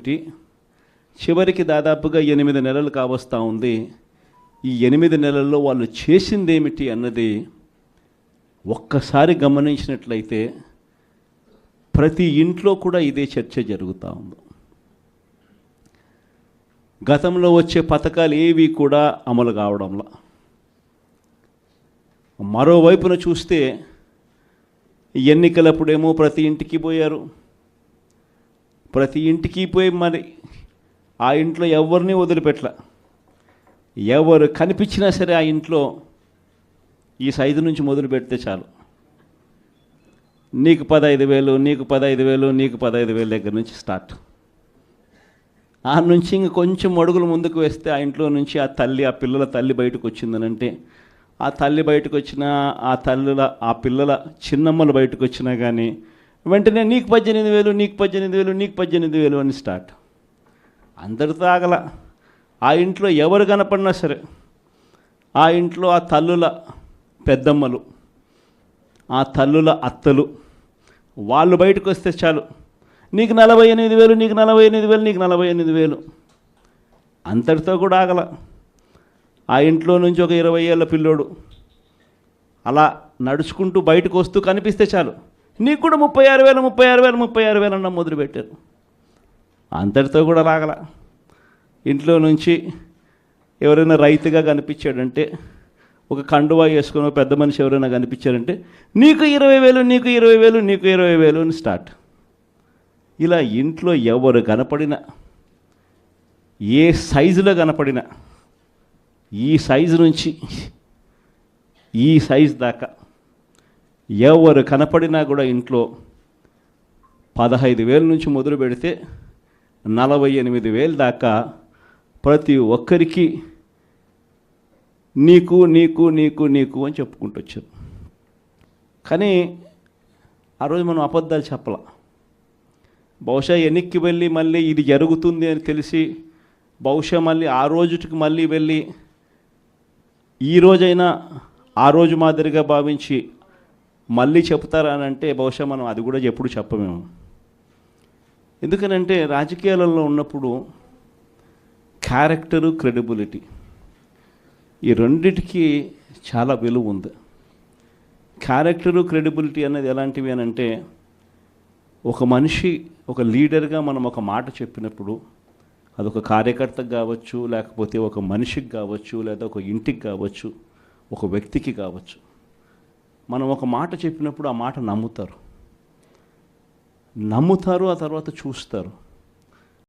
మొదలుపెట్టి చివరికి దాదాపుగా 8 నెలలు కావస్తూ ఉంది. ఈ 8 నెలల్లో వాళ్ళు చేసిందేమిటి అన్నది ఒక్కసారి గమనించినట్లయితే ప్రతి ఇంట్లో కూడా ఇదే చర్చ జరుగుతూ ఉంది. గతంలో వచ్చే పథకాలు ఏవి కూడా అమలు కావడంలా. మరోవైపున చూస్తే ఎన్నికలప్పుడేమో ప్రతి ఇంటికి పోయారు. ప్రతి ఇంటికి పోయి మరి ఆ ఇంట్లో ఎవరిని వదిలిపెట్టల. ఎవరు కనిపించినా సరే ఆ ఇంట్లో ఈ సైజు నుంచి మొదలు పెడితే చాలు, నీకు 15,000, నీకు 15,000, నీకు 15,000 దగ్గర నుంచి స్టార్ట్. ఆ నుంచి ఇంక కొంచెం అడుగులు ముందుకు వేస్తే ఆ ఇంట్లో నుంచి ఆ పిల్లల తల్లి బయటకు వచ్చిందనంటే, ఆ తల్లి బయటకు వచ్చినా, ఆ పిల్లల చిన్నమ్మలు బయటకు వచ్చినా కానీ వెంటనే నీకు 18,000, నీకు 18,000, నీకు 18,000 అని స్టార్ట్. అందరితో ఆగల. ఆ ఇంట్లో ఎవరు కనపడినా సరే, ఆ ఇంట్లో ఆ తల్లుల పెద్దమ్మలు, ఆ తల్లుల అత్తలు, వాళ్ళు బయటకు వస్తే చాలు, నీకు 48,000, నీకు 48,000, నీకు 48,000. అంతటితో కూడా ఆగల. ఆ ఇంట్లో నుంచి ఒక 20 ఏళ్ళ పిల్లోడు అలా నడుచుకుంటూ బయటకు వస్తూ కనిపిస్తే చాలు, నీకు కూడా 36,000, 36,000, 36,000 అన్న మొదలుపెట్టారు. అంతటితో కూడా రాగల. ఇంట్లో నుంచి ఎవరైనా రైతుగా కనిపించాడంటే, ఒక కండువా వేసుకుని పెద్ద మనిషి ఎవరైనా కనిపించారంటే, నీకు 20,000, నీకు 20,000, నీకు 20,000 అని స్టార్ట్. ఇలా ఇంట్లో ఎవరు కనపడినా, ఏ సైజులో కనపడినా, ఈ సైజు నుంచి ఈ సైజు దాకా ఎవరు కనపడినా కూడా ఇంట్లో 15,000 నుంచి మొదలు పెడితే 48,000 దాకా ప్రతి ఒక్కరికి నీకు నీకు నీకు నీకు అని చెప్పుకుంటూ వచ్చారు. కానీ ఆ రోజు మనం అబద్ధాలు చెప్పాల. బహుశా వెనక్కి వెళ్ళి మళ్ళీ ఇది జరుగుతుంది అని తెలిసి, బహుశా మళ్ళీ ఆ రోజుకి మళ్ళీ వెళ్ళి ఈ రోజైనా ఆ రోజు మాదిరిగా భావించి మళ్ళీ చెప్తారా అని అంటే బహుశా మనం అది కూడా ఎప్పుడు చెప్పమేము. ఎందుకనంటే రాజకీయాలలో ఉన్నప్పుడు క్యారెక్టరు, క్రెడిబిలిటీ, ఈ రెండిటికి చాలా విలువ ఉంది. క్యారెక్టరు, క్రెడిబిలిటీ అనేది ఎలాంటివి అని అంటే, ఒక మనిషి ఒక లీడర్గా మనం ఒక మాట చెప్పినప్పుడు, అదొక కార్యకర్తకు కావచ్చు, లేకపోతే ఒక మనిషికి కావచ్చు, లేదా ఒక ఇంటికి కావచ్చు, ఒక వ్యక్తికి కావచ్చు, మనం ఒక మాట చెప్పినప్పుడు ఆ మాట నమ్ముతారు, ఆ తర్వాత చూస్తారు.